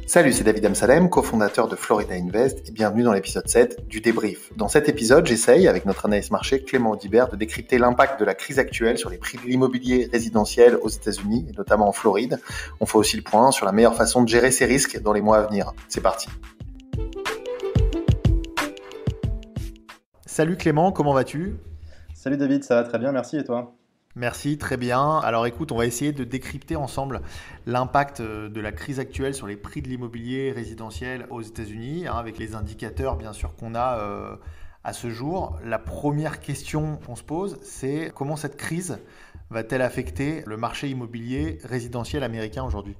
Salut, c'est David Amsalem, cofondateur de Florida Invest et bienvenue dans l'épisode 7 du débrief. Dans cet épisode, j'essaye, avec notre analyste marché Clément Audibert, de décrypter l'impact de la crise actuelle sur les prix de l'immobilier résidentiel aux États-Unis et notamment en Floride. On fait aussi le point sur la meilleure façon de gérer ces risques dans les mois à venir. C'est parti. Salut Clément, comment vas-tu ? Salut David, ça va très bien, merci et toi ? Merci, très bien. Alors écoute, on va essayer de décrypter ensemble l'impact de la crise actuelle sur les prix de l'immobilier résidentiel aux États-Unis, avec les indicateurs bien sûr qu'on a à ce jour. La première question qu'on se pose, c'est comment cette crise va-t-elle affecter le marché immobilier résidentiel américain aujourd'hui ?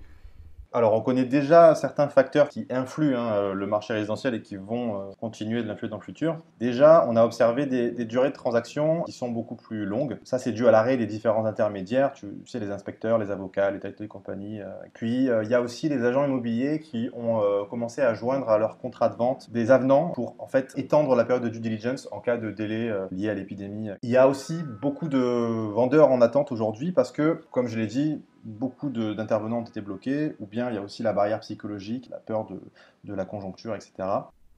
Alors on connaît déjà certains facteurs qui influent le marché résidentiel et qui vont continuer de l'influer dans le futur. Déjà, on a observé des durées de transaction qui sont beaucoup plus longues. Ça, c'est dû à l'arrêt des différents intermédiaires, tu sais, les inspecteurs, les avocats, les title company. Puis, il y a aussi les agents immobiliers qui ont commencé à joindre à leur contrat de vente des avenants pour en fait étendre la période de due diligence en cas de délai lié à l'épidémie. Il y a aussi beaucoup de vendeurs en attente aujourd'hui parce que, comme je l'ai dit, beaucoup d'intervenants ont été bloqués, ou bien il y a aussi la barrière psychologique, la peur de la conjoncture, etc.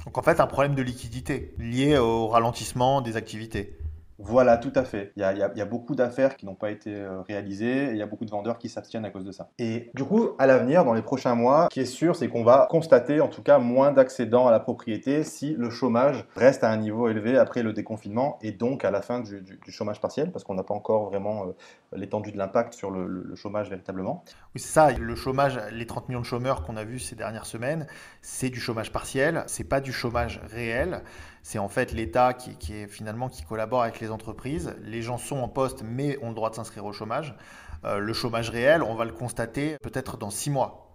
Donc en fait, un problème de liquidité lié au ralentissement des activités. Voilà, tout à fait. Il y a beaucoup d'affaires qui n'ont pas été réalisées et il y a beaucoup de vendeurs qui s'abstiennent à cause de ça. Et du coup, à l'avenir, dans les prochains mois, ce qui est sûr, c'est qu'on va constater en tout cas moins d'accédants à la propriété si le chômage reste à un niveau élevé après le déconfinement et donc à la fin du chômage partiel, parce qu'on n'a pas encore vraiment l'étendue de l'impact sur le chômage véritablement. Oui, c'est ça, le chômage, les 30 millions de chômeurs qu'on a vus ces dernières semaines, c'est du chômage partiel, c'est pas du chômage réel. C'est en fait l'État qui collabore avec les entreprises. Les gens sont en poste mais ont le droit de s'inscrire au chômage. Le chômage réel, on va le constater peut-être dans 6 mois.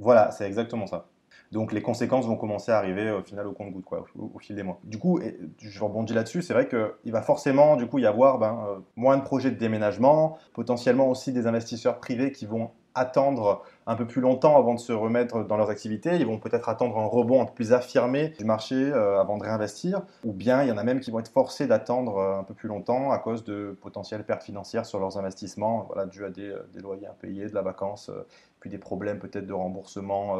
Voilà, c'est exactement ça. Donc les conséquences vont commencer à arriver au final au compte-gouttes, quoi, au fil des mois. Du coup, je rebondis là-dessus, c'est vrai qu'il va forcément du coup y avoir moins de projets de déménagement, potentiellement aussi des investisseurs privés qui vont attendre un peu plus longtemps avant de se remettre dans leurs activités. Ils vont peut-être attendre un rebond un peu plus affirmé du marché avant de réinvestir. Ou bien il y en a même qui vont être forcés d'attendre un peu plus longtemps à cause de potentielles pertes financières sur leurs investissements, voilà, dû à des loyers impayés, de la vacance, puis des problèmes peut-être de remboursement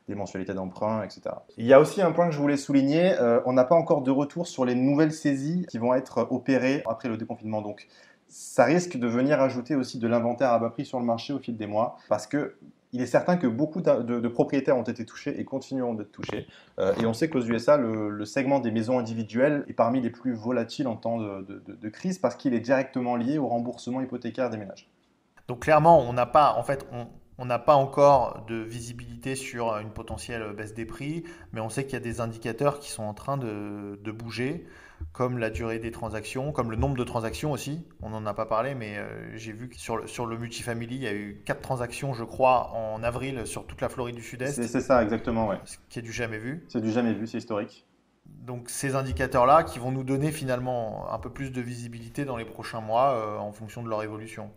des mensualités d'emprunt, etc. Il y a aussi un point que je voulais souligner, on n'a pas encore de retour sur les nouvelles saisies qui vont être opérées après le déconfinement. Donc ça risque de venir ajouter aussi de l'inventaire à bas prix sur le marché au fil des mois, parce que il est certain que beaucoup de propriétaires ont été touchés et continueront d'être touchés. Et on sait qu'aux USA, le segment des maisons individuelles est parmi les plus volatiles en temps de crise parce qu'il est directement lié au remboursement hypothécaire des ménages. Donc clairement, on n'a pas encore de visibilité sur une potentielle baisse des prix, mais on sait qu'il y a des indicateurs qui sont en train de bouger, comme la durée des transactions, comme le nombre de transactions aussi. On n'en a pas parlé, mais j'ai vu que sur le multifamily, il y a eu 4 transactions, je crois, en avril sur toute la Floride du C'est Sud-Est, ça, exactement, ouais. ce qui est du jamais vu. C'est du jamais vu, c'est historique. Donc ces indicateurs-là qui vont nous donner finalement un peu plus de visibilité dans les prochains mois en fonction de leur évolution.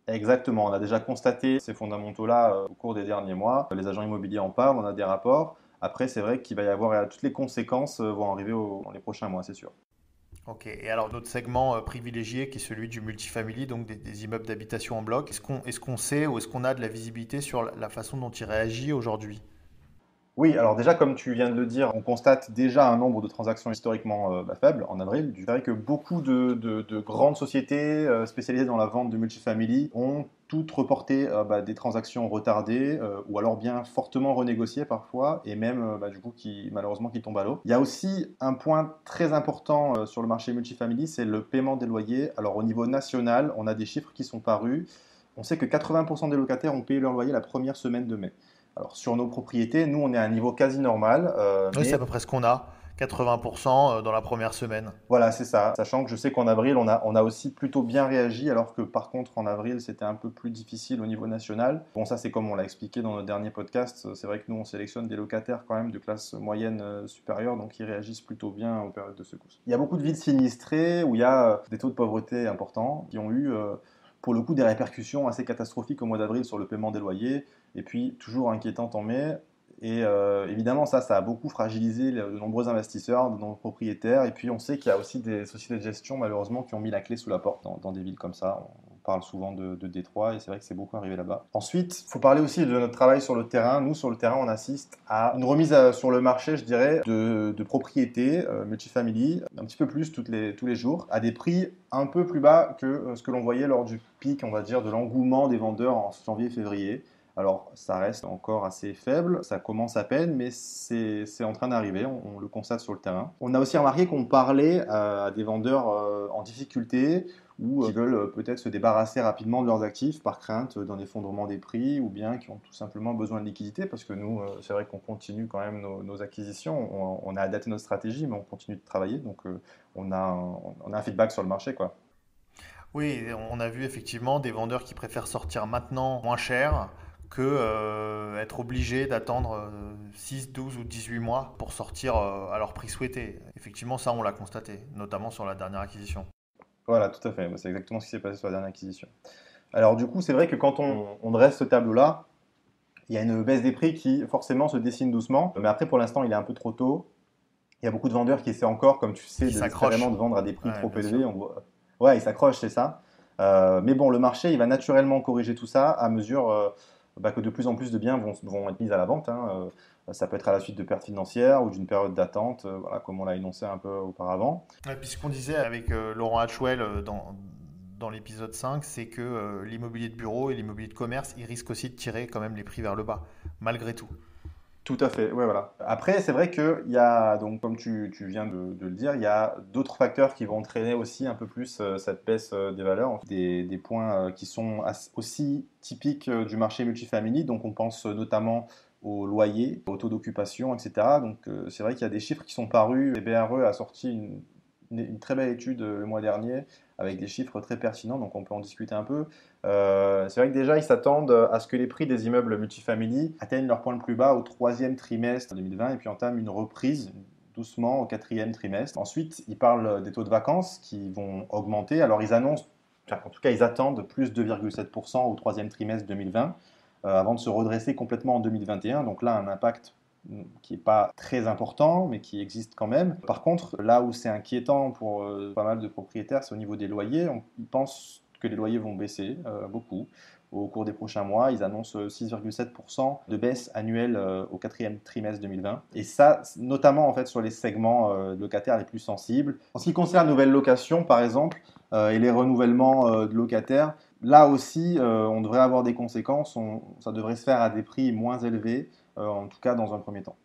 Exactement, on a déjà constaté ces fondamentaux-là au cours des derniers mois. Les agents immobiliers en parlent, on a des rapports. Après, c'est vrai qu'il va y avoir toutes les conséquences vont arriver dans les prochains mois, c'est sûr. Ok, et alors notre segment privilégié qui est celui du multifamily, donc des immeubles d'habitation en bloc, est-ce qu'on sait ou est-ce qu'on a de la visibilité sur la façon dont il réagit aujourd'hui? Oui, alors déjà, comme tu viens de le dire, on constate déjà un nombre de transactions historiquement faible en avril. C'est vrai que beaucoup de grandes sociétés spécialisées dans la vente de multifamily ont toutes reporté des transactions retardées ou alors bien fortement renégociées parfois et même du coup malheureusement qui tombent à l'eau. Il y a aussi un point très important sur le marché multifamily, c'est le paiement des loyers. Alors au niveau national, on a des chiffres qui sont parus. On sait que 80% des locataires ont payé leur loyer la première semaine de mai. Alors sur nos propriétés, nous on est à un niveau quasi normal, Oui, c'est à peu près ce qu'on a, 80% dans la première semaine. voilà, c'est ça. Sachant que je sais qu'en avril, on a aussi plutôt bien réagi, alors que par contre, en avril, c'était un peu plus difficile au niveau national. Bon, ça, c'est comme on l'a expliqué dans notre dernier podcast. C'est vrai que nous, on sélectionne des locataires quand même de classe moyenne supérieure, donc ils réagissent plutôt bien aux périodes de secousse. Il y a beaucoup de villes sinistrées où il y a des taux de pauvreté importants qui ont eu, pour le coup, des répercussions assez catastrophiques au mois d'avril sur le paiement des loyers, et puis toujours inquiétantes en mai. Et évidemment, ça a beaucoup fragilisé de nombreux investisseurs, de nombreux propriétaires. Et puis, on sait qu'il y a aussi des sociétés de gestion, malheureusement, qui ont mis la clé sous la porte dans des villes comme ça. On parle souvent de Détroit et c'est vrai que c'est beaucoup arrivé là-bas. Ensuite, il faut parler aussi de notre travail sur le terrain. Nous, sur le terrain, on assiste à une remise sur le marché, je dirais, de propriétés multifamily, un petit peu plus tous les jours, à des prix un peu plus bas que ce que l'on voyait lors du pic, on va dire, de l'engouement des vendeurs en janvier-février. Alors, ça reste encore assez faible, ça commence à peine, mais c'est en train d'arriver, on le constate sur le terrain. On a aussi remarqué qu'on parlait à des vendeurs en difficulté ou qui veulent peut-être se débarrasser rapidement de leurs actifs par crainte d'un effondrement des prix ou bien qui ont tout simplement besoin de liquidité parce que nous, c'est vrai qu'on continue quand même nos acquisitions, on a adapté notre stratégie, mais on continue de travailler, donc on a un feedback sur le marché, quoi. Oui, on a vu effectivement des vendeurs qui préfèrent sortir maintenant moins cher que être obligés d'attendre 6, 12 ou 18 mois pour sortir à leur prix souhaité. Effectivement, ça, on l'a constaté, notamment sur la dernière acquisition. Voilà, tout à fait, c'est exactement ce qui s'est passé sur la dernière acquisition. Alors du coup, c'est vrai que quand on dresse ce tableau-là, il y a une baisse des prix qui forcément se dessine doucement, mais après pour l'instant il est un peu trop tôt. Il y a beaucoup de vendeurs qui essaient encore, comme tu sais, Qui désespérément s'accrochent. de vendre à des prix Ouais, trop bien sûr. élevés. Ouais, ils s'accrochent, c'est ça. Mais bon, le marché, il va naturellement corriger tout ça à mesure que de plus en plus de biens vont être mis à la vente, hein. Ça peut être à la suite de pertes financières ou d'une période d'attente, voilà, comme on l'a énoncé un peu auparavant. Et puis ce qu'on disait avec Laurent Hatchwell dans l'épisode 5, c'est que l'immobilier de bureau et l'immobilier de commerce, ils risquent aussi de tirer quand même les prix vers le bas, malgré tout. Tout à fait, ouais, voilà. Après, c'est vrai qu'il y a, donc, comme tu viens de le dire, il y a d'autres facteurs qui vont entraîner aussi un peu plus cette baisse des valeurs, des points qui sont aussi typiques du marché multifamily. Donc, on pense notamment aux loyers, au taux d'occupation, etc. Donc, c'est vrai qu'il y a des chiffres qui sont parus. Le BRE a sorti une très belle étude le mois dernier avec des chiffres très pertinents, donc on peut en discuter un peu. C'est vrai que déjà, ils s'attendent à ce que les prix des immeubles multifamily atteignent leur point le plus bas au troisième trimestre 2020 et puis entament une reprise doucement au quatrième trimestre. Ensuite, ils parlent des taux de vacances qui vont augmenter. Alors, ils annoncent, enfin, en tout cas, ils attendent plus de 2,7% au troisième trimestre 2020 avant de se redresser complètement en 2021. Donc là, un impact qui n'est pas très important, mais qui existe quand même. Par contre, là où c'est inquiétant pour pas mal de propriétaires, c'est au niveau des loyers. Ils pensent que les loyers vont baisser beaucoup au cours des prochains mois. Ils annoncent 6,7% de baisse annuelle au quatrième trimestre 2020. Et ça, notamment en fait sur les segments locataires les plus sensibles. En ce qui concerne la nouvelle location, par exemple, et les renouvellements de locataires, là aussi, on devrait avoir des conséquences. Ça devrait se faire à des prix moins élevés en tout cas dans un premier temps.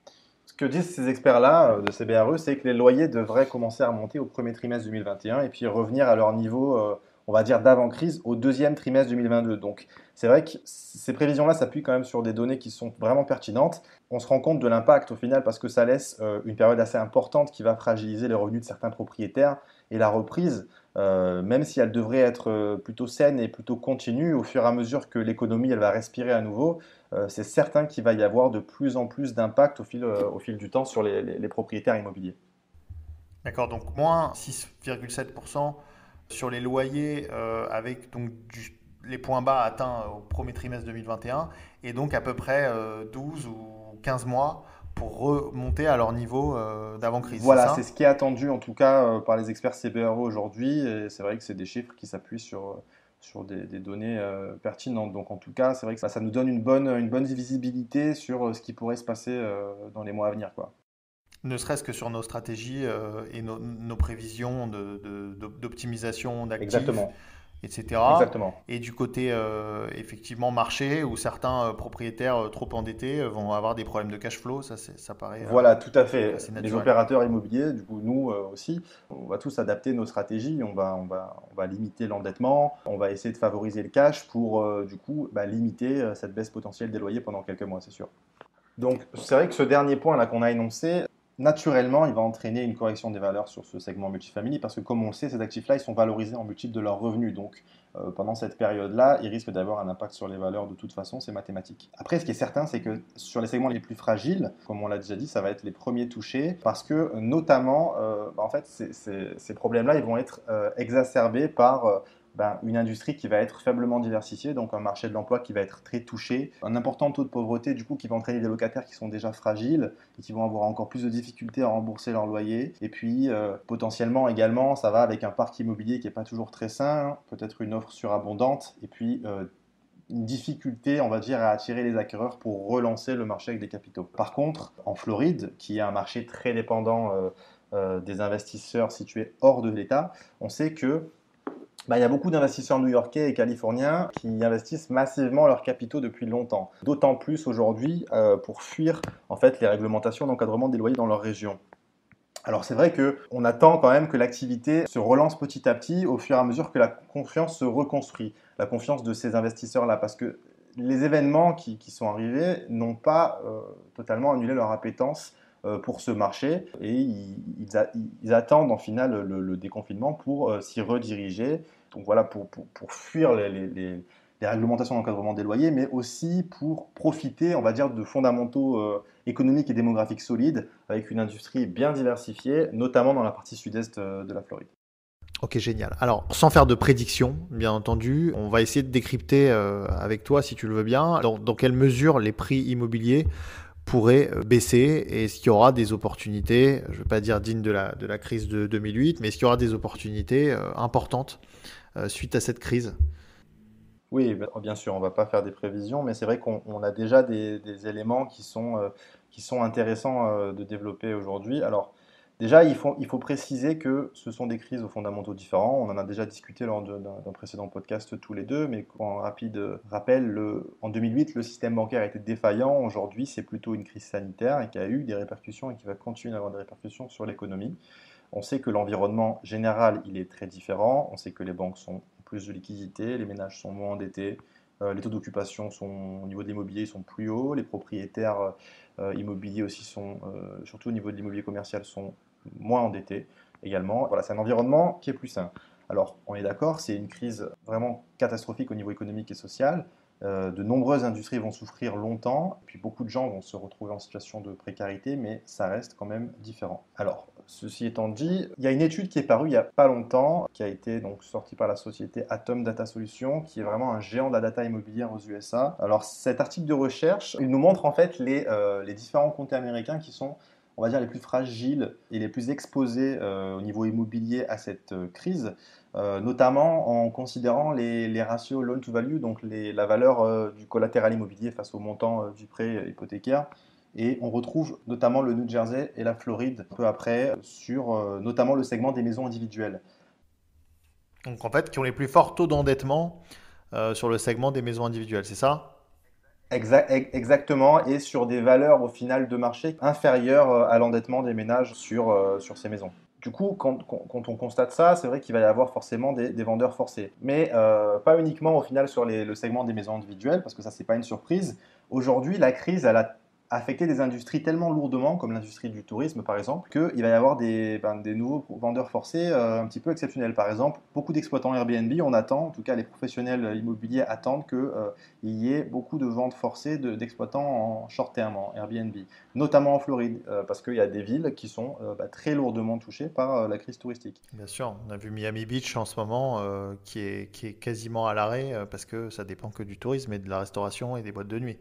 Ce que disent ces experts-là de CBRE, c'est que les loyers devraient commencer à remonter au premier trimestre 2021 et puis revenir à leur niveau, on va dire, d'avant-crise au deuxième trimestre 2022. Donc c'est vrai que ces prévisions-là s'appuient quand même sur des données qui sont vraiment pertinentes. On se rend compte de l'impact au final parce que ça laisse une période assez importante qui va fragiliser les revenus de certains propriétaires et la reprise, même si elle devrait être plutôt saine et plutôt continue, au fur et à mesure que l'économie elle va respirer à nouveau, c'est certain qu'il va y avoir de plus en plus d'impact au fil du temps sur les propriétaires immobiliers. D'accord, donc moins 6,7% sur les loyers avec donc les points bas atteints au premier trimestre 2021 et donc à peu près 12 ou 15 mois pour remonter à leur niveau d'avant-crise, c'est Voilà, c'est ça? ce qui est attendu en tout cas par les experts CBRE aujourd'hui. Et c'est vrai que c'est des chiffres qui s'appuient sur des données pertinentes. Donc en tout cas, c'est vrai que ça nous donne une bonne visibilité sur ce qui pourrait se passer dans les mois à venir, quoi. Ne serait-ce que sur nos stratégies et nos prévisions d'optimisation d'actifs, Exactement, etc. exactement. Et du côté effectivement marché, où certains propriétaires trop endettés vont avoir des problèmes de cash flow, ça paraît Voilà, tout à fait. assez Les naturel. opérateurs immobiliers, du coup, nous aussi, on va tous adapter nos stratégies. On va limiter l'endettement. On va essayer de favoriser le cash pour, du coup, limiter cette baisse potentielle des loyers pendant quelques mois, c'est sûr. Donc, c'est vrai que ce dernier point là qu'on a énoncé, naturellement, il va entraîner une correction des valeurs sur ce segment multifamily parce que, comme on le sait, ces actifs-là, ils sont valorisés en multiple de leurs revenus. Donc, pendant cette période-là, ils risquent d'avoir un impact sur les valeurs de toute façon, c'est mathématique. Après, ce qui est certain, c'est que sur les segments les plus fragiles, comme on l'a déjà dit, ça va être les premiers touchés parce que, notamment, en fait, ces problèmes-là, ils vont être exacerbés par une industrie qui va être faiblement diversifiée, donc un marché de l'emploi qui va être très touché, un important taux de pauvreté du coup qui va entraîner des locataires qui sont déjà fragiles et qui vont avoir encore plus de difficultés à rembourser leur loyer. Et puis potentiellement également, ça va avec un parc immobilier qui n'est pas toujours très sain, peut-être une offre surabondante, et puis une difficulté, on va dire, à attirer les acquéreurs pour relancer le marché avec des capitaux. Par contre, en Floride, qui est un marché très dépendant des investisseurs situés hors de l'État, on sait que il y a beaucoup d'investisseurs new-yorkais et californiens qui investissent massivement leurs capitaux depuis longtemps. D'autant plus aujourd'hui pour fuir en fait les réglementations d'encadrement des loyers dans leur région. Alors c'est vrai qu'on attend quand même que l'activité se relance petit à petit au fur et à mesure que la confiance se reconstruit, la confiance de ces investisseurs-là, parce que les événements qui sont arrivés n'ont pas totalement annulé leur appétence pour ce marché et ils attendent en final le déconfinement pour s'y rediriger. Donc voilà, pour fuir les réglementations d'encadrement des loyers, mais aussi pour profiter, on va dire, de fondamentaux économiques et démographiques solides avec une industrie bien diversifiée, notamment dans la partie sud-est de la Floride. Ok, génial. Alors, sans faire de prédiction, bien entendu, on va essayer de décrypter avec toi, si tu le veux bien, dans quelle mesure les prix immobiliers pourraient baisser et est-ce qu'il y aura des opportunités, je ne veux pas dire dignes de la crise de 2008, mais est-ce qu'il y aura des opportunités importantes suite à cette crise? Oui, bien sûr, on ne va pas faire des prévisions, mais c'est vrai qu'on a déjà des éléments qui sont intéressants de développer aujourd'hui. Alors, déjà, il faut préciser que ce sont des crises aux fondamentaux différents. On en a déjà discuté lors d'un précédent podcast tous les deux, mais pour un rapide rappel, en 2008, le système bancaire était défaillant. Aujourd'hui, c'est plutôt une crise sanitaire et qui a eu des répercussions et qui va continuer à avoir des répercussions sur l'économie. On sait que l'environnement général, il est très différent. On sait que les banques ont plus de liquidités, les ménages sont moins endettés, les taux d'occupation au niveau de l'immobilier sont plus hauts, les propriétaires immobiliers aussi surtout au niveau de l'immobilier commercial, sont moins endettés également. Voilà, c'est un environnement qui est plus sain. Alors, on est d'accord, c'est une crise vraiment catastrophique au niveau économique et social. De nombreuses industries vont souffrir longtemps, puis beaucoup de gens vont se retrouver en situation de précarité, mais ça reste quand même différent. Alors, ceci étant dit, il y a une étude qui est parue il n'y a pas longtemps, qui a été donc sortie par la société Atom Data Solutions, qui est vraiment un géant de la data immobilière aux USA. Alors, cet article de recherche, il nous montre en fait les différents comtés américains qui sont, on va dire, les plus fragiles et les plus exposés au niveau immobilier à cette crise. Notamment en considérant les ratios loan-to-value, donc la valeur du collatéral immobilier face au montant du prêt hypothécaire. Et on retrouve notamment le New Jersey et la Floride peu après sur notamment le segment des maisons individuelles. Donc en fait, qui ont les plus forts taux d'endettement sur le segment des maisons individuelles, c'est ça? Exactement, et sur des valeurs au final de marché inférieures à l'endettement des ménages sur ces maisons. Du coup, quand on constate ça, c'est vrai qu'il va y avoir forcément des vendeurs forcés. Mais pas uniquement au final sur le segment des maisons individuelles, parce que ça, c'est pas une surprise. Aujourd'hui, la crise, elle a affecté des industries tellement lourdement, comme l'industrie du tourisme par exemple, qu'il va y avoir des nouveaux vendeurs forcés un petit peu exceptionnels. Par exemple, beaucoup d'exploitants Airbnb, on attend, en tout cas les professionnels immobiliers attendent qu'il y ait beaucoup de ventes forcées d'exploitants en short terme, en Airbnb, notamment en Floride, parce qu'il y a des villes qui sont très lourdement touchées par la crise touristique. Bien sûr, on a vu Miami Beach en ce moment qui est quasiment à l'arrêt parce que ça dépend que du tourisme et de la restauration et des boîtes de nuit.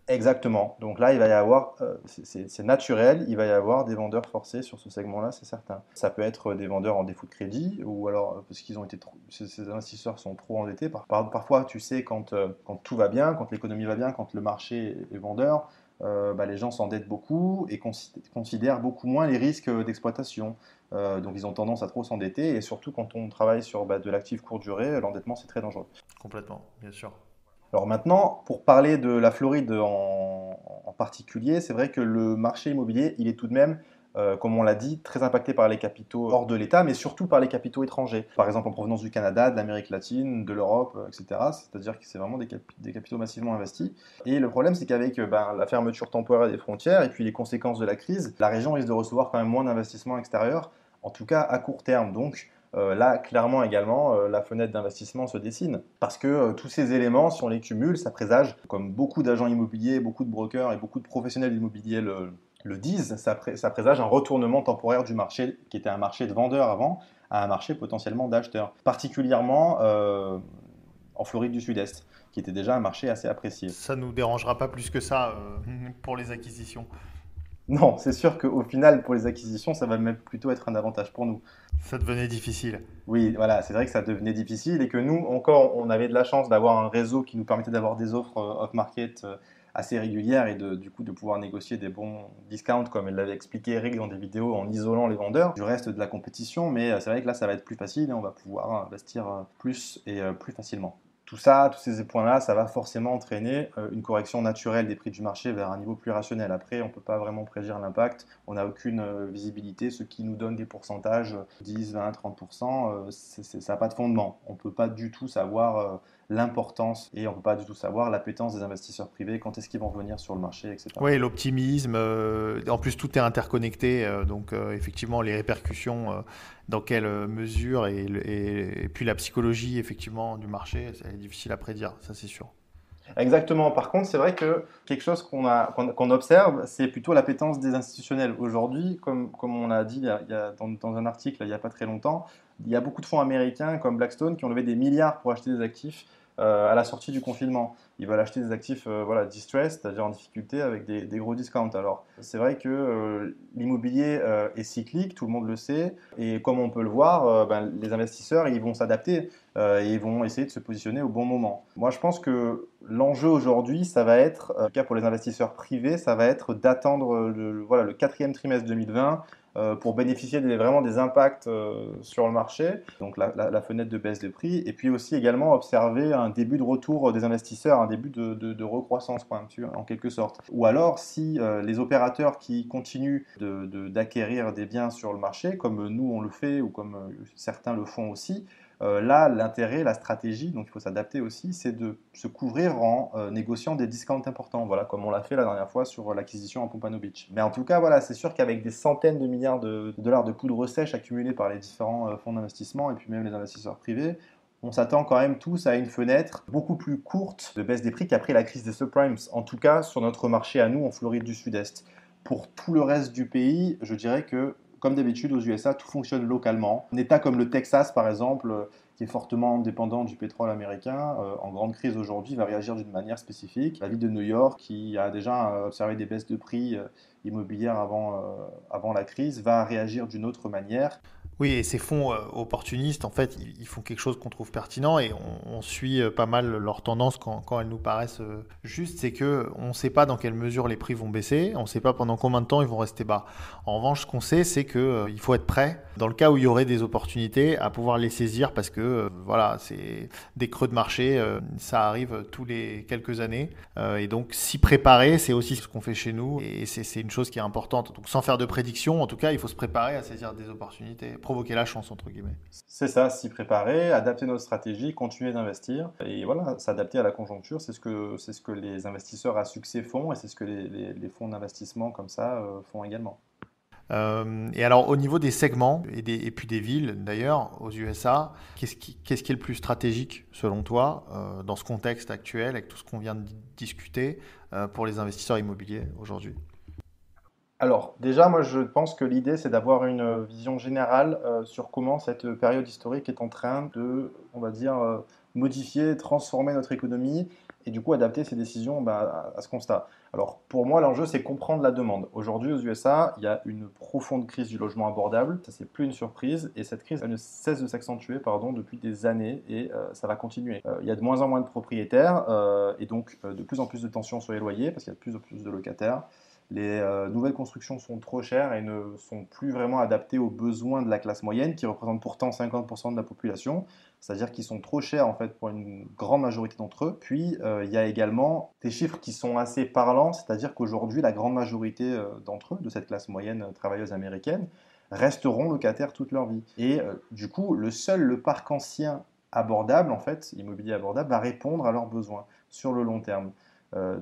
Exactement. Donc là, il va y avoir, c'est naturel, il va y avoir des vendeurs forcés sur ce segment-là, c'est certain. Ça peut être des vendeurs en défaut de crédit ou alors parce qu'ils ont été ces investisseurs sont trop endettés. Parfois, tu sais, quand tout va bien, quand l'économie va bien, quand le marché est vendeur, les gens s'endettent beaucoup et considèrent beaucoup moins les risques d'exploitation. Donc ils ont tendance à trop s'endetter et surtout quand on travaille sur de l'actif courte durée, l'endettement c'est très dangereux. Complètement, bien sûr. Alors maintenant, pour parler de la Floride en particulier, c'est vrai que le marché immobilier, il est tout de même, comme on l'a dit, très impacté par les capitaux hors de l'État, mais surtout par les capitaux étrangers. Par exemple, en provenance du Canada, de l'Amérique latine, de l'Europe, etc. C'est-à-dire que c'est vraiment des capitaux massivement investis. Et le problème, c'est qu'avec la fermeture temporaire des frontières et puis les conséquences de la crise, la région risque de recevoir quand même moins d'investissements extérieurs, en tout cas à court terme. Donc, là, clairement également, la fenêtre d'investissement se dessine. Parce que tous ces éléments, si on les cumule, ça présage, comme beaucoup d'agents immobiliers, beaucoup de brokers et beaucoup de professionnels immobiliers le disent, ça présage un retournement temporaire du marché, qui était un marché de vendeurs avant, à un marché potentiellement d'acheteurs, particulièrement en Floride du Sud-Est, qui était déjà un marché assez apprécié. Ça nous dérangera pas plus que ça pour les acquisitions. Non, c'est sûr qu'au final, pour les acquisitions, ça va même plutôt être un avantage pour nous. Ça devenait difficile. Oui, voilà, c'est vrai que ça devenait difficile et que nous, encore, on avait de la chance d'avoir un réseau qui nous permettait d'avoir des offres off-market assez régulières et du coup de pouvoir négocier des bons discounts, comme elle l'avait expliqué Eric dans des vidéos, en isolant les vendeurs du reste de la compétition. Mais c'est vrai que là, ça va être plus facile et on va pouvoir investir plus et plus facilement. Tout ça, tous ces points-là, ça va forcément entraîner une correction naturelle des prix du marché vers un niveau plus rationnel. Après, on ne peut pas vraiment prédire l'impact, on n'a aucune visibilité. Ce qui nous donne des pourcentages, 10, 20, 30%, ça n'a pas de fondement. On ne peut pas du tout savoir l'importance et on ne peut pas du tout savoir l'appétence des investisseurs privés, quand est-ce qu'ils vont venir sur le marché, etc. Oui, l'optimisme. En plus, tout est interconnecté. Donc, effectivement, les répercussions, dans quelle mesure et puis la psychologie, effectivement, du marché, c'est difficile à prédire, ça c'est sûr. Exactement. Par contre, c'est vrai que quelque chose qu'on observe, c'est plutôt l'appétence des institutionnels. Aujourd'hui, comme on l'a dit dans un article il n'y a pas très longtemps, il y a beaucoup de fonds américains comme Blackstone qui ont levé des milliards pour acheter des actifs à la sortie du confinement. Ils veulent acheter des actifs voilà, distressed, c'est-à-dire en difficulté avec des gros discounts. Alors, c'est vrai que l'immobilier est cyclique, tout le monde le sait, et comme on peut le voir, les investisseurs ils vont s'adapter et ils vont essayer de se positionner au bon moment. Moi, je pense que l'enjeu aujourd'hui, ça va être, en tout cas pour les investisseurs privés, ça va être d'attendre voilà, le quatrième trimestre 2020 pour bénéficier vraiment des impacts sur le marché, donc la fenêtre de baisse de prix, et puis aussi également observer un début de retour des investisseurs, un début de recroissance en quelque sorte. Ou alors, si les opérateurs qui continuent d'acquérir des biens sur le marché, comme nous on le fait, ou comme certains le font aussi, là, l'intérêt, la stratégie, donc il faut s'adapter aussi, c'est de se couvrir en négociant des discounts importants, voilà, comme on l'a fait la dernière fois sur l'acquisition à Pompano Beach. Mais en tout cas, voilà, c'est sûr qu'avec des centaines de milliards de dollars de poudre sèche accumulés par les différents fonds d'investissement et puis même les investisseurs privés, on s'attend quand même tous à une fenêtre beaucoup plus courte de baisse des prix qu'après la crise des subprimes, en tout cas sur notre marché à nous en Floride du Sud-Est. Pour tout le reste du pays, je dirais que comme d'habitude, aux USA, tout fonctionne localement. Un État comme le Texas, par exemple, qui est fortement dépendant du pétrole américain, en grande crise aujourd'hui, va réagir d'une manière spécifique. La ville de New York, qui a déjà observé des baisses de prix immobilières avant la crise, va réagir d'une autre manière. Oui, et ces fonds opportunistes, en fait, ils font quelque chose qu'on trouve pertinent et on suit pas mal leurs tendances quand elles nous paraissent justes. C'est que on ne sait pas dans quelle mesure les prix vont baisser, on ne sait pas pendant combien de temps ils vont rester bas. En revanche, ce qu'on sait, c'est que il faut être prêt dans le cas où il y aurait des opportunités à pouvoir les saisir parce que voilà, c'est des creux de marché, ça arrive tous les quelques années et donc s'y préparer, c'est aussi ce qu'on fait chez nous et c'est une chose qui est importante. Donc sans faire de prédiction, en tout cas, il faut se préparer à saisir des opportunités, provoquer la chance, entre guillemets. C'est ça, s'y préparer, adapter notre stratégie, continuer d'investir et voilà, s'adapter à la conjoncture. C'est ce que les investisseurs à succès font et c'est ce que les fonds d'investissement comme ça font également. Et alors, au niveau des segments et puis des villes, d'ailleurs, aux USA, qu'est-ce qui est le plus stratégique, selon toi, dans ce contexte actuel, avec tout ce qu'on vient de discuter, pour les investisseurs immobiliers aujourd'hui? Alors, déjà, moi, je pense que l'idée, c'est d'avoir une vision générale sur comment cette période historique est en train de, on va dire, modifier, transformer notre économie et du coup adapter ses décisions à ce constat. Alors, pour moi, l'enjeu, c'est comprendre la demande. Aujourd'hui, aux USA, il y a une profonde crise du logement abordable. Ça, c'est plus une surprise et cette crise, elle ne cesse de s'accentuer, pardon, depuis des années et ça va continuer. Il y a de moins en moins de propriétaires et donc de plus en plus de tensions sur les loyers parce qu'il y a de plus en plus de locataires. Les nouvelles constructions sont trop chères et ne sont plus vraiment adaptées aux besoins de la classe moyenne, qui représente pourtant 50% de la population, c'est-à-dire qu'ils sont trop chers en fait pour une grande majorité d'entre eux. Puis il y a également des chiffres qui sont assez parlants, c'est-à-dire qu'aujourd'hui la grande majorité d'entre eux, de cette classe moyenne travailleuse américaine, resteront locataires toute leur vie. Et du coup, le parc ancien abordable, en fait, immobilier abordable, va répondre à leurs besoins sur le long terme.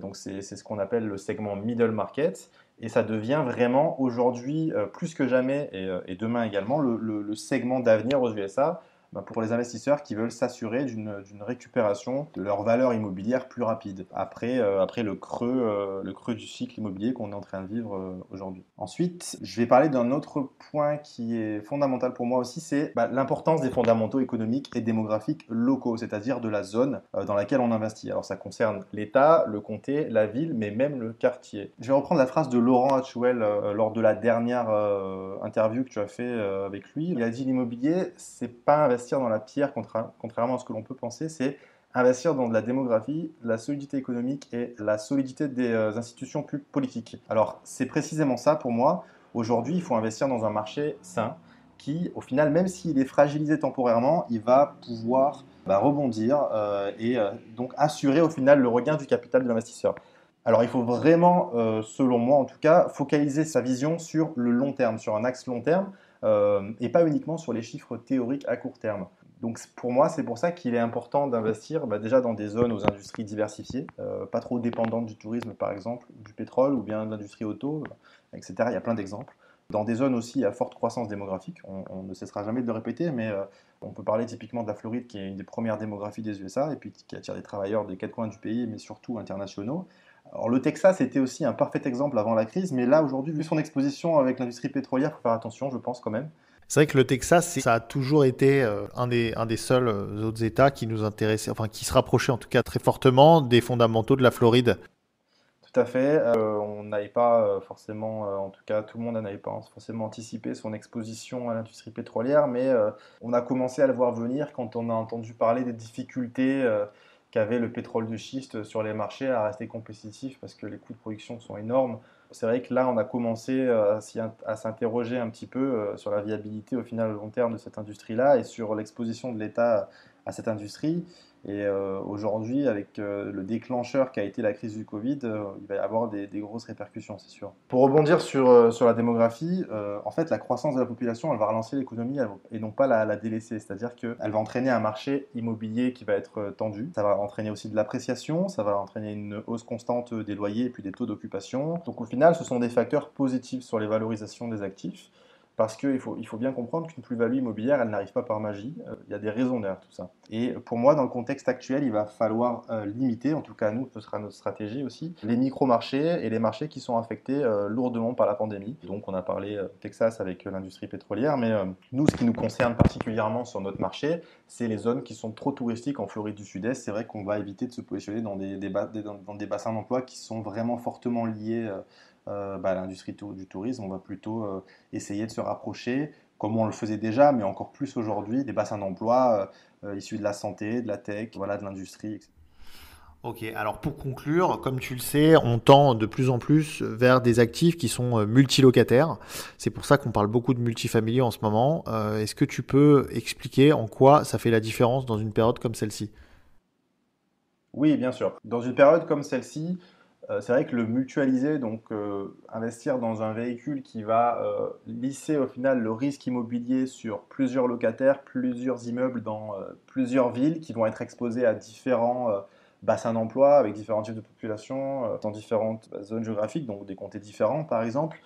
Donc c'est ce qu'on appelle le segment middle market et ça devient vraiment aujourd'hui plus que jamais et demain également le segment d'avenir aux USA pour les investisseurs qui veulent s'assurer d'une récupération de leur valeur immobilière plus rapide après le creux du cycle immobilier qu'on est en train de vivre aujourd'hui. Ensuite, je vais parler d'un autre point qui est fondamental pour moi aussi, c'est l'importance des fondamentaux économiques et démographiques locaux, c'est-à-dire de la zone dans laquelle on investit. Alors ça concerne l'État, le comté, la ville, mais même le quartier. Je vais reprendre la phrase de Laurent Hatchouel lors de la dernière interview que tu as fait avec lui. Il a dit l'immobilier, c'est pas investir dans la pierre, contrairement à ce que l'on peut penser, c'est investir dans de la démographie, la solidité économique et la solidité des institutions plus politiques. Alors, c'est précisément ça pour moi. Aujourd'hui, il faut investir dans un marché sain qui, au final, même s'il est fragilisé temporairement, il va pouvoir rebondir et donc assurer au final le regain du capital de l'investisseur. Alors, il faut vraiment, selon moi en tout cas, focaliser sa vision sur le long terme, sur un axe long terme, et pas uniquement sur les chiffres théoriques à court terme. Donc pour moi, c'est pour ça qu'il est important d'investir déjà dans des zones aux industries diversifiées, pas trop dépendantes du tourisme par exemple, du pétrole ou bien de l'industrie auto, etc. Il y a plein d'exemples. Dans des zones aussi à forte croissance démographique, on ne cessera jamais de le répéter, mais on peut parler typiquement de la Floride qui est une des premières démographies des USA et puis qui attire des travailleurs des quatre coins du pays, mais surtout internationaux. Alors le Texas était aussi un parfait exemple avant la crise, mais là aujourd'hui, vu son exposition avec l'industrie pétrolière, il faut faire attention, je pense quand même. C'est vrai que le Texas, ça a toujours été un des seuls autres États qui nous intéressait, enfin qui se rapprochait en tout cas très fortement des fondamentaux de la Floride. Tout à fait. On n'avait pas forcément, en tout cas tout le monde n'avait pas forcément anticipé son exposition à l'industrie pétrolière, mais on a commencé à le voir venir quand on a entendu parler des difficultés qu'avait le pétrole de schiste sur les marchés à rester compétitif parce que les coûts de production sont énormes. C'est vrai que là, on a commencé à s'interroger un petit peu sur la viabilité au final long terme de cette industrie-là et sur l'exposition de l'État à cette industrie. Et aujourd'hui, avec le déclencheur qui a été la crise du Covid, il va y avoir des grosses répercussions, c'est sûr. Pour rebondir sur la démographie, en fait, la croissance de la population, elle va relancer l'économie et non pas la délaisser. C'est-à-dire qu'elle va entraîner un marché immobilier qui va être tendu. Ça va entraîner aussi de l'appréciation, ça va entraîner une hausse constante des loyers et puis des taux d'occupation. Donc au final, ce sont des facteurs positifs sur les valorisations des actifs. Parce qu'il faut bien comprendre qu'une plus-value immobilière, elle n'arrive pas par magie. Il y a des raisons derrière tout ça. Et pour moi, dans le contexte actuel, il va falloir limiter, en tout cas nous, ce sera notre stratégie aussi, les micro-marchés et les marchés qui sont affectés lourdement par la pandémie. Donc on a parlé Texas avec l'industrie pétrolière, mais nous, ce qui nous concerne particulièrement sur notre marché, c'est les zones qui sont trop touristiques en Floride du Sud-Est. C'est vrai qu'on va éviter de se positionner dans des bassins d'emploi qui sont vraiment fortement liés à l'industrie du tourisme. On va plutôt essayer de se rapprocher, comme on le faisait déjà, mais encore plus aujourd'hui, des bassins d'emploi issus de la santé, de la tech, voilà, de l'industrie, etc. Ok, alors pour conclure, comme tu le sais, on tend de plus en plus vers des actifs qui sont multilocataires. C'est pour ça qu'on parle beaucoup de multifamiliers en ce moment. Est-ce que tu peux expliquer en quoi ça fait la différence dans une période comme celle-ci? Oui, bien sûr. Dans une période comme celle-ci, c'est vrai que le mutualiser, donc investir dans un véhicule qui va lisser au final le risque immobilier sur plusieurs locataires, plusieurs immeubles dans plusieurs villes qui vont être exposés à différents bassins d'emploi avec différents types de population, dans différentes zones géographiques, donc des comtés différents par exemple.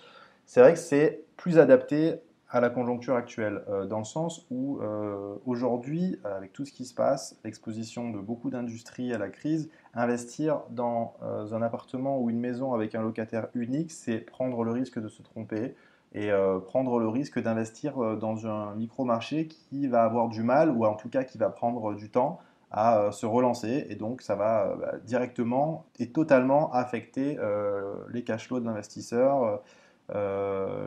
C'est vrai que c'est plus adapté à la conjoncture actuelle, dans le sens où aujourd'hui, avec tout ce qui se passe, l'exposition de beaucoup d'industries à la crise, investir dans un appartement ou une maison avec un locataire unique, c'est prendre le risque de se tromper et prendre le risque d'investir dans un micro-marché qui va avoir du mal ou en tout cas qui va prendre du temps à se relancer et donc ça va directement et totalement affecter les cash flows de l'investisseur,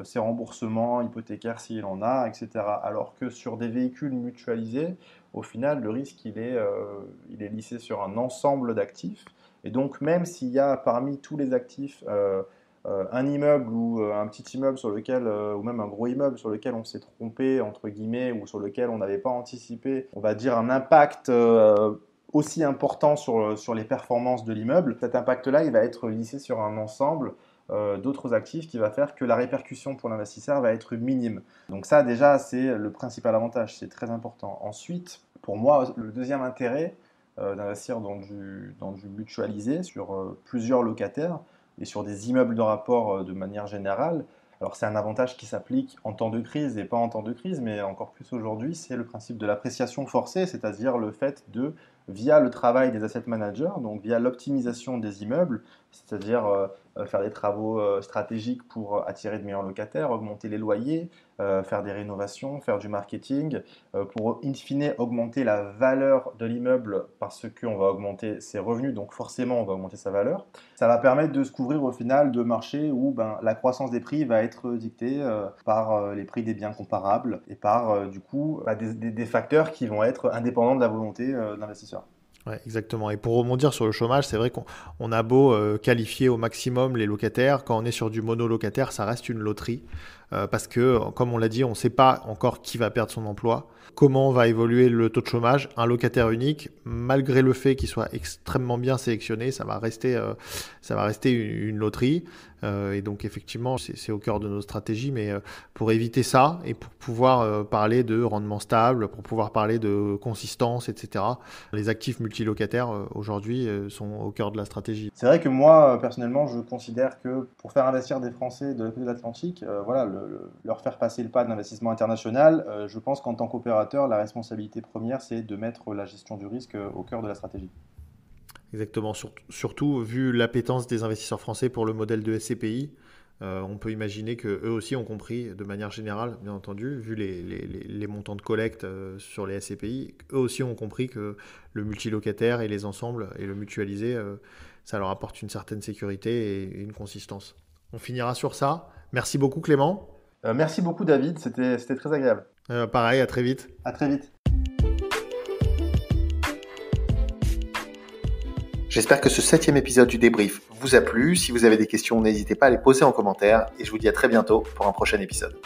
ses remboursements hypothécaires s'il en a, etc. Alors que sur des véhicules mutualisés, au final, le risque, il est lissé sur un ensemble d'actifs. Et donc, même s'il y a parmi tous les actifs un immeuble ou un petit immeuble sur lequel, ou même un gros immeuble sur lequel on s'est trompé, entre guillemets, ou sur lequel on n'avait pas anticipé, on va dire un impact aussi important sur les performances de l'immeuble, cet impact-là, il va être lissé sur un ensemble d'autres actifs qui va faire que la répercussion pour l'investisseur va être minime. Donc ça déjà c'est le principal avantage, c'est très important. Ensuite, pour moi, le deuxième intérêt d'investir dans du mutualisé sur plusieurs locataires et sur des immeubles de rapport de manière générale, Alors c'est un avantage qui s'applique en temps de crise et pas en temps de crise, mais encore plus aujourd'hui, c'est le principe de l'appréciation forcée, c'est-à-dire le fait de, via le travail des asset managers, donc via l'optimisation des immeubles, c'est-à-dire faire des travaux stratégiques pour attirer de meilleurs locataires, augmenter les loyers, faire des rénovations, faire du marketing, pour in fine augmenter la valeur de l'immeuble parce qu'on va augmenter ses revenus, donc forcément on va augmenter sa valeur. Ça va permettre de se couvrir au final de marchés où la croissance des prix va être dictée par les prix des biens comparables et par du coup des facteurs qui vont être indépendants de la volonté de l'investisseur. Ouais, exactement. Et pour rebondir sur le chômage, c'est vrai qu'on a beau qualifier au maximum les locataires, quand on est sur du monolocataire, ça reste une loterie. Parce que, comme on l'a dit, on ne sait pas encore qui va perdre son emploi, comment va évoluer le taux de chômage. Un locataire unique, malgré le fait qu'il soit extrêmement bien sélectionné, ça va rester une loterie. Et donc, effectivement, c'est au cœur de nos stratégies. Mais pour éviter ça et pour pouvoir parler de rendement stable, pour pouvoir parler de consistance, etc., les actifs multilocataires, aujourd'hui, sont au cœur de la stratégie. C'est vrai que moi, personnellement, je considère que pour faire investir des Français de l'autre côté de l'Atlantique, leur faire passer le pas de l'investissement international, je pense qu'en tant qu'opérateur, la responsabilité première, c'est de mettre la gestion du risque au cœur de la stratégie. Exactement. Surtout, vu l'appétence des investisseurs français pour le modèle de SCPI, on peut imaginer qu'eux aussi ont compris, de manière générale, bien entendu, vu les montants de collecte sur les SCPI, eux aussi ont compris que le multilocataire et les ensembles et le mutualisé, ça leur apporte une certaine sécurité et une consistance. On finira sur ça. Merci beaucoup Clément. Merci beaucoup David, c'était très agréable. Pareil, à très vite. À très vite. J'espère que ce 7e épisode du débrief vous a plu. Si vous avez des questions, n'hésitez pas à les poser en commentaire et je vous dis à très bientôt pour un prochain épisode.